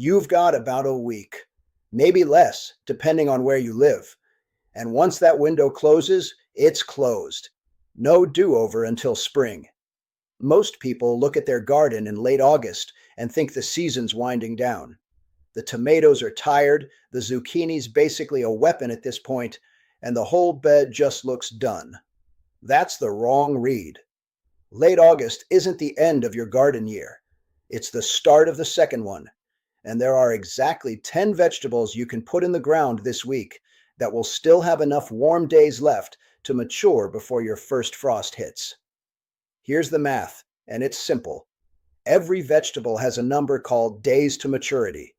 You've got about a week, maybe less, depending on where you live. And once that window closes, it's closed. No do-over until spring. Most people look at their garden in late August and think the season's winding down. The tomatoes are tired, the zucchini's basically a weapon at this point, and the whole bed just looks done. That's the wrong read. Late August isn't the end of your garden year. It's the start of the second one, and there are exactly 10 vegetables you can put in the ground this week that will still have enough warm days left to mature before your first frost hits. Here's the math, and it's simple. Every vegetable has a number called days to maturity.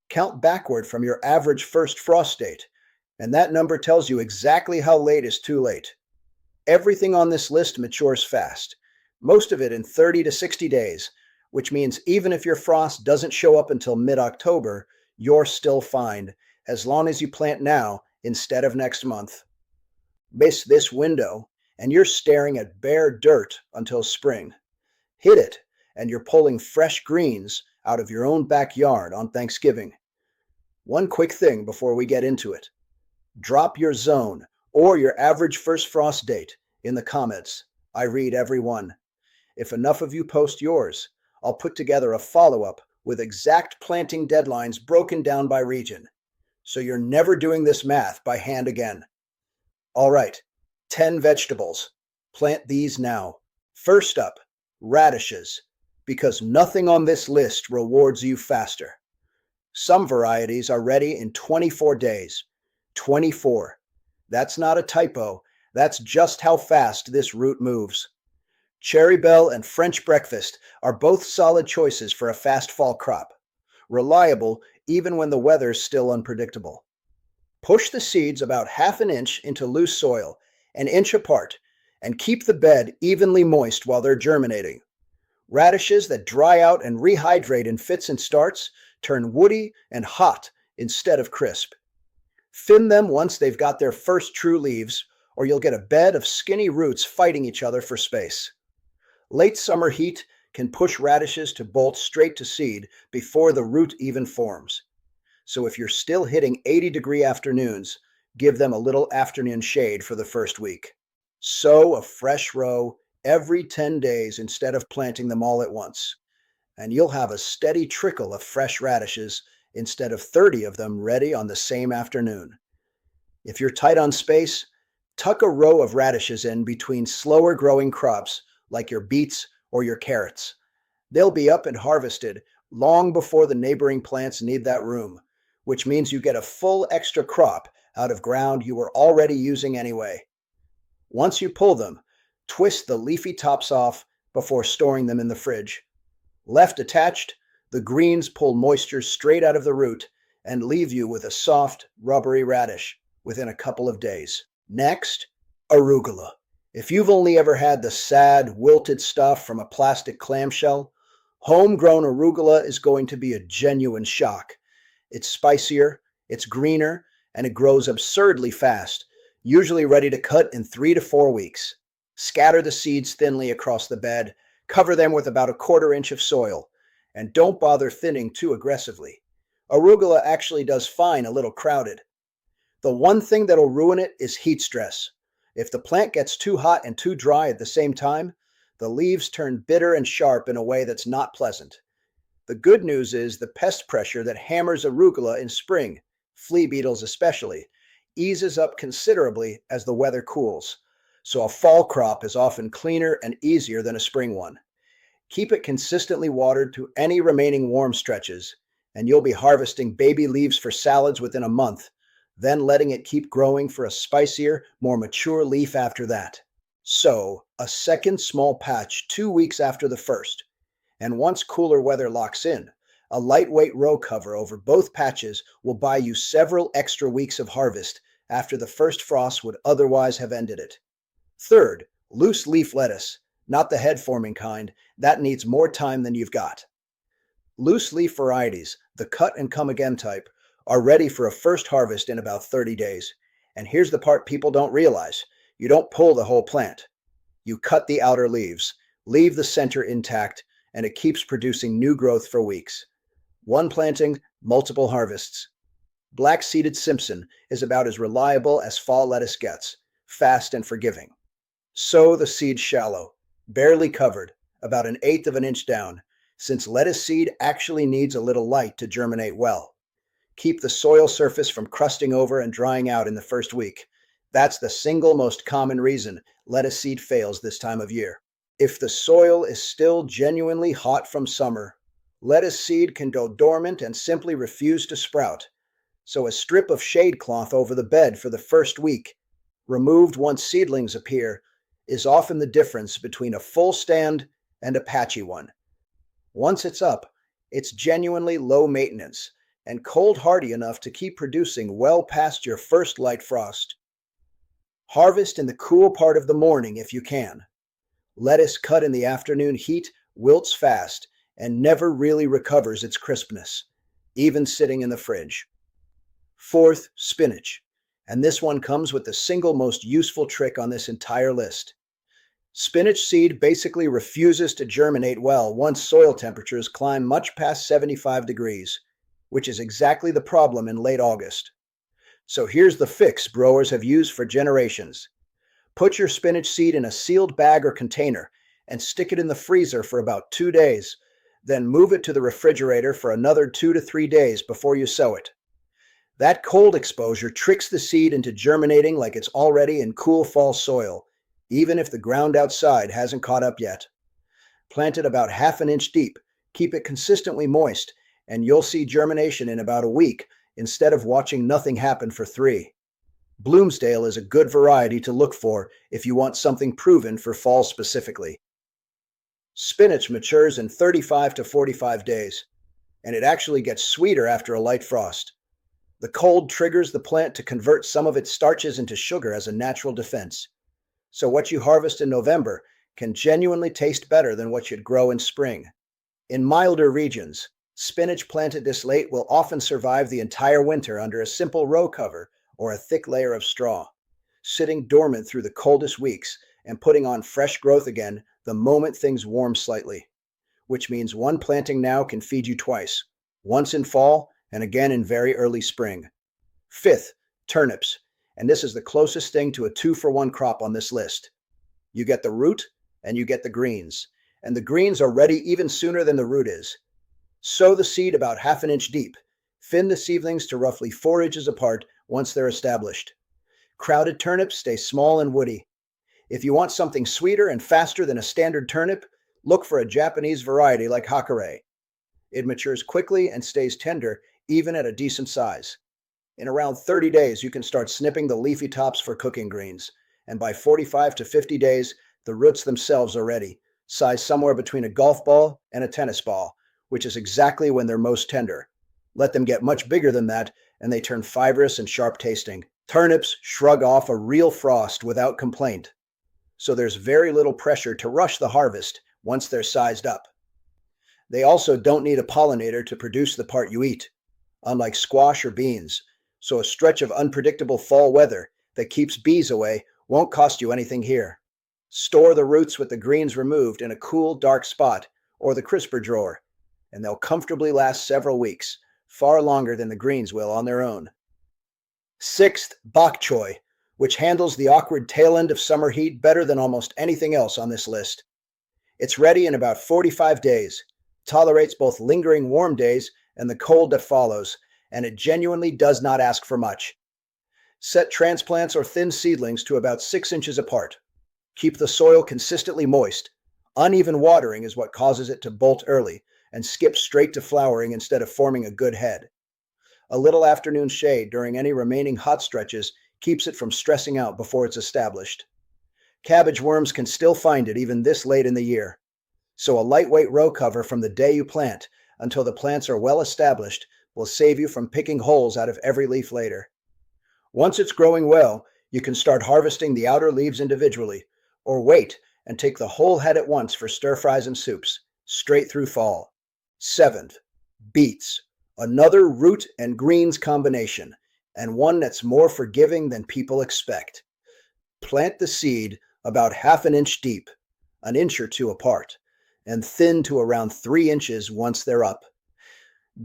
Count backward from your average first frost date, and that number tells you exactly how late is too late. Everything on this list matures fast, most of it in 30 to 60 days, which means even if your frost doesn't show up until mid-October, you're still fine, as long as you plant now instead of next month. Miss this window, and you're staring at bare dirt until spring. Hit it, and you're pulling fresh greens out of your own backyard on Thanksgiving. One quick thing before we get into it. Drop your zone or your average first frost date in the comments. I read every one. If enough of you post yours, I'll put together a follow-up with exact planting deadlines broken down by region. So you're never doing this math by hand again. All right, 10 vegetables. Plant these now. First up, radishes, because nothing on this list rewards you faster. Some varieties are ready in 24 days. 24. That's not a typo. That's just how fast this root moves. Cherry Belle and French Breakfast are both solid choices for a fast fall crop. Reliable even when the weather's still unpredictable. Push the seeds about half an inch into loose soil, an inch apart, and keep the bed evenly moist while they're germinating. Radishes that dry out and rehydrate in fits and starts turn woody and hot instead of crisp. Thin them once they've got their first true leaves, or you'll get a bed of skinny roots fighting each other for space. Late summer heat can push radishes to bolt straight to seed before the root even forms. So if you're still hitting 80-degree afternoons, give them a little afternoon shade for the first week. Sow a fresh row every 10 days instead of planting them all at once, and you'll have a steady trickle of fresh radishes instead of 30 of them ready on the same afternoon. If you're tight on space, tuck a row of radishes in between slower growing crops like your beets or your carrots. They'll be up and harvested long before the neighboring plants need that room, which means you get a full extra crop out of ground you were already using anyway. Once you pull them, twist the leafy tops off before storing them in the fridge. Left attached, the greens pull moisture straight out of the root and leave you with a soft, rubbery radish within a couple of days. Next, arugula. If you've only ever had the sad, wilted stuff from a plastic clamshell, homegrown arugula is going to be a genuine shock. It's spicier, it's greener, and it grows absurdly fast, usually ready to cut in 3 to 4 weeks. Scatter the seeds thinly across the bed, cover them with about a 1/4 inch of soil, and don't bother thinning too aggressively. Arugula actually does fine a little crowded. The one thing that'll ruin it is heat stress. If the plant gets too hot and too dry at the same time, the leaves turn bitter and sharp in a way that's not pleasant. The good news is the pest pressure that hammers arugula in spring, flea beetles especially, eases up considerably as the weather cools, so a fall crop is often cleaner and easier than a spring one. Keep it consistently watered to any remaining warm stretches, and you'll be harvesting baby leaves for salads within a month, then letting it keep growing for a spicier, more mature leaf after that. Sow a second small patch 2 weeks after the first, and once cooler weather locks in, a lightweight row cover over both patches will buy you several extra weeks of harvest after the first frost would otherwise have ended it. Third, loose leaf lettuce, not the head-forming kind, that needs more time than you've got. Loose leaf varieties, the cut and come again type, are ready for a first harvest in about 30 days. And here's the part people don't realize. You don't pull the whole plant. You cut the outer leaves, leave the center intact, and it keeps producing new growth for weeks. One planting, multiple harvests. Black-seeded Simpson is about as reliable as fall lettuce gets, fast and forgiving. Sow the seed shallow, barely covered, about an eighth of an inch down, since lettuce seed actually needs a little light to germinate well. Keep the soil surface from crusting over and drying out in the first week. That's the single most common reason lettuce seed fails this time of year. If the soil is still genuinely hot from summer, lettuce seed can go dormant and simply refuse to sprout. So a strip of shade cloth over the bed for the first week, removed once seedlings appear, is often the difference between a full stand and a patchy one. Once it's up, it's genuinely low maintenance and cold hardy enough to keep producing well past your first light frost. Harvest in the cool part of the morning if you can. Lettuce cut in the afternoon heat wilts fast and never really recovers its crispness, even sitting in the fridge. Fourth, spinach. And this one comes with the single most useful trick on this entire list. Spinach seed basically refuses to germinate well once soil temperatures climb much past 75 degrees, which is exactly the problem in late August. So here's the fix growers have used for generations. Put your spinach seed in a sealed bag or container and stick it in the freezer for about 2 days, then move it to the refrigerator for another 2 to 3 days before you sow it. That cold exposure tricks the seed into germinating like it's already in cool fall soil, even if the ground outside hasn't caught up yet. Plant it about half an inch deep, keep it consistently moist, and you'll see germination in about a week instead of watching nothing happen for 3. Bloomsdale is a good variety to look for if you want something proven for fall specifically. Spinach matures in 35 to 45 days, and it actually gets sweeter after a light frost. The cold triggers the plant to convert some of its starches into sugar as a natural defense. So what you harvest in November can genuinely taste better than what you'd grow in spring. In milder regions, spinach planted this late will often survive the entire winter under a simple row cover or a thick layer of straw, sitting dormant through the coldest weeks and putting on fresh growth again the moment things warm slightly, which means one planting now can feed you twice, once in fall and again in very early spring. Fifth, turnips, and this is the closest thing to a 2-for-1 crop on this list. You get the root and you get the greens, and the greens are ready even sooner than the root is. Sow the seed about half an inch deep. Thin the seedlings to roughly 4 inches apart once they're established. Crowded turnips stay small and woody. If you want something sweeter and faster than a standard turnip, look for a Japanese variety like Hakare. It matures quickly and stays tender even at a decent size. In around 30 days, you can start snipping the leafy tops for cooking greens, and by 45 to 50 days, the roots themselves are ready, sized somewhere between a golf ball and a tennis ball, which is exactly when they're most tender. Let them get much bigger than that, and they turn fibrous and sharp tasting. Turnips shrug off a real frost without complaint, so there's very little pressure to rush the harvest once they're sized up. They also don't need a pollinator to produce the part you eat, unlike squash or beans, so a stretch of unpredictable fall weather that keeps bees away won't cost you anything here. Store the roots with the greens removed in a cool, dark spot or the crisper drawer, and they'll comfortably last several weeks, far longer than the greens will on their own. Sixth, bok choy, which handles the awkward tail end of summer heat better than almost anything else on this list. It's ready in about 45 days, tolerates both lingering warm days and the cold that follows, and it genuinely does not ask for much. Set transplants or thin seedlings to about 6 inches apart. Keep the soil consistently moist. Uneven watering is what causes it to bolt early and skip straight to flowering instead of forming a good head. A little afternoon shade during any remaining hot stretches keeps it from stressing out before it's established. Cabbage worms can still find it even this late in the year, so a lightweight row cover from the day you plant until the plants are well established will save you from picking holes out of every leaf later. Once it's growing well, you can start harvesting the outer leaves individually, or wait and take the whole head at once for stir-fries and soups, straight through fall. Seventh, beets, another root and greens combination, and one that's more forgiving than people expect. Plant the seed about half an inch deep, an inch or two apart, and thin to around 3 inches once they're up.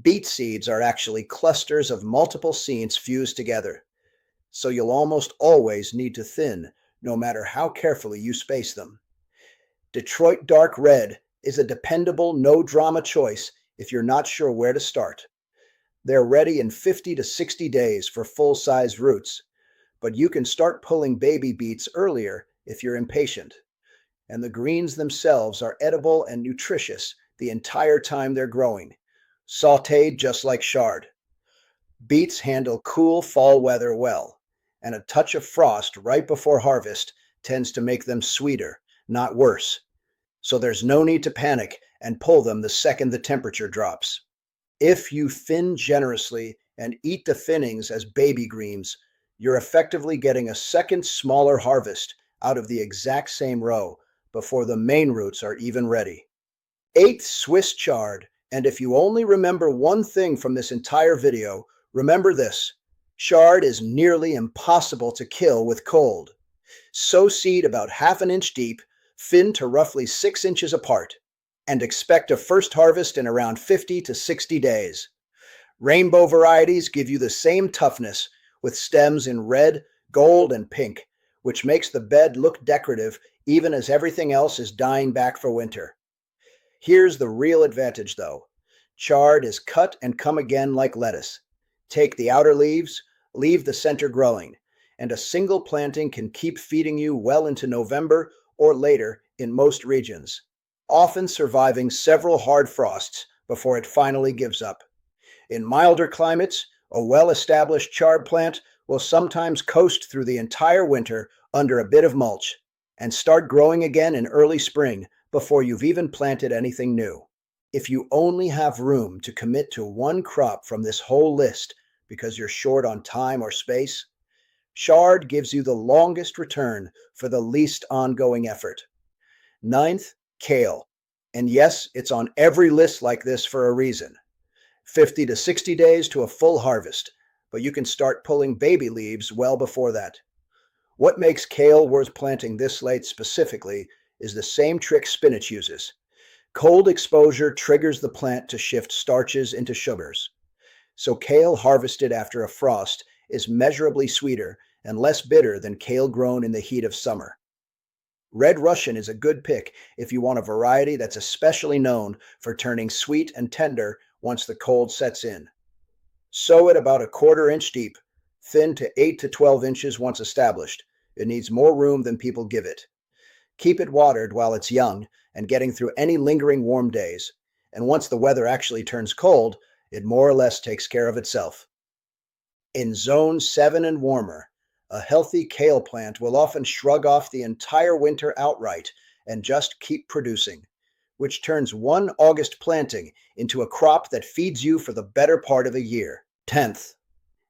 Beet seeds are actually clusters of multiple seeds fused together, so you'll almost always need to thin, no matter how carefully you space them. Detroit Dark Red is a dependable, no drama choice if you're not sure where to start. They're ready in 50 to 60 days for full size roots, but you can start pulling baby beets earlier if you're impatient. And the greens themselves are edible and nutritious the entire time they're growing, sauteed just like chard. Beets handle cool fall weather well, and a touch of frost right before harvest tends to make them sweeter, not worse. So there's no need to panic and pull them the second the temperature drops. If you thin generously and eat the thinnings as baby greens, you're effectively getting a second smaller harvest out of the exact same row before the main roots are even ready. Eighth, Swiss chard. And if you only remember one thing from this entire video, remember this: chard is nearly impossible to kill with cold. Sow seed about half an inch deep, thin to roughly 6 inches apart, and expect a first harvest in around 50 to 60 days. Rainbow varieties give you the same toughness, with stems in red, gold, and pink, which makes the bed look decorative even as everything else is dying back for winter. Here's the real advantage though. Chard is cut and come again like lettuce. Take the outer leaves, leave the center growing, and a single planting can keep feeding you well into November or later in most regions, often surviving several hard frosts before it finally gives up. In milder climates, a well-established chard plant will sometimes coast through the entire winter under a bit of mulch and start growing again in early spring before you've even planted anything new. If you only have room to commit to one crop from this whole list because you're short on time or space, chard gives you the longest return for the least ongoing effort. Ninth, kale. And yes, it's on every list like this for a reason. 50 to 60 days to a full harvest, but you can start pulling baby leaves well before that. What makes kale worth planting this late specifically is the same trick spinach uses. Cold exposure triggers the plant to shift starches into sugars. So kale harvested after a frost is measurably sweeter and less bitter than kale grown in the heat of summer. Red Russian is a good pick if you want a variety that's especially known for turning sweet and tender once the cold sets in. Sow it about a 1/4 inch deep, thin to 8 to 12 inches once established. It needs more room than people give it. Keep it watered while it's young and getting through any lingering warm days, and once the weather actually turns cold, it more or less takes care of itself. In zone 7 and warmer, a healthy kale plant will often shrug off the entire winter outright and just keep producing, which turns one August planting into a crop that feeds you for the better part of a year. 10th,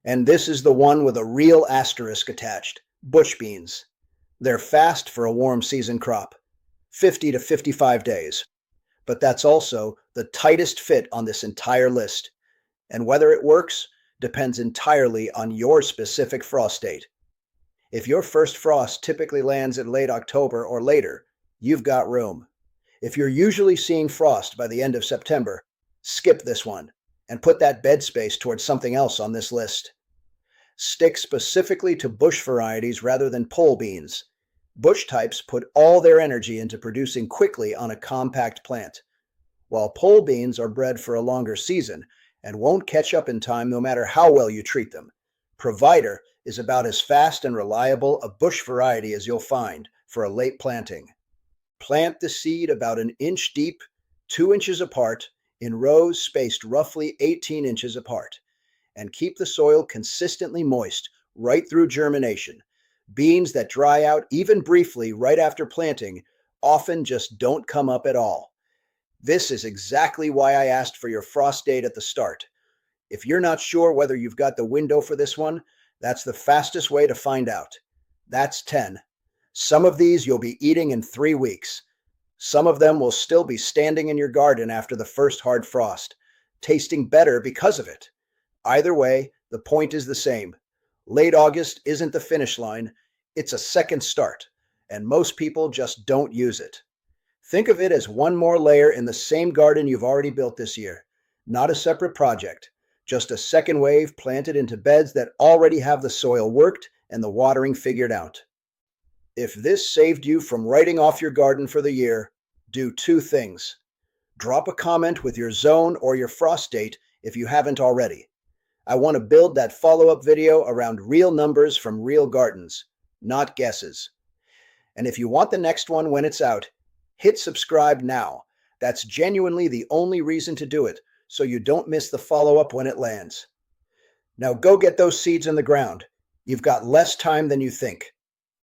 and this is the one with a real asterisk attached: bush beans. They're fast for a warm season crop, 50 to 55 days. But that's also the tightest fit on this entire list. And whether it works depends entirely on your specific frost date. If your first frost typically lands in late October or later, you've got room. If you're usually seeing frost by the end of September, skip this one and put that bed space towards something else on this list. Stick specifically to bush varieties rather than pole beans. Bush types put all their energy into producing quickly on a compact plant, while pole beans are bred for a longer season and won't catch up in time no matter how well you treat them. Provider is about as fast and reliable a bush variety as you'll find for a late planting. Plant the seed about an inch deep, 2 inches apart, in rows spaced roughly 18 inches apart, and keep the soil consistently moist right through germination. Beans that dry out even briefly right after planting often just don't come up at all. This is exactly why I asked for your frost date at the start. If you're not sure whether you've got the window for this one, that's the fastest way to find out. That's 10. Some of these you'll be eating in 3 weeks. Some of them will still be standing in your garden after the first hard frost, tasting better because of it. Either way, the point is the same. Late August isn't the finish line, it's a second start, and most people just don't use it. Think of it as one more layer in the same garden you've already built this year. Not a separate project, just a second wave planted into beds that already have the soil worked and the watering figured out. If this saved you from writing off your garden for the year, do two things. Drop a comment with your zone or your frost date if you haven't already. I want to build that follow-up video around real numbers from real gardens, not guesses. And if you want the next one when it's out, hit subscribe now. That's genuinely the only reason to do it, so you don't miss the follow-up when it lands. Now go get those seeds in the ground. You've got less time than you think.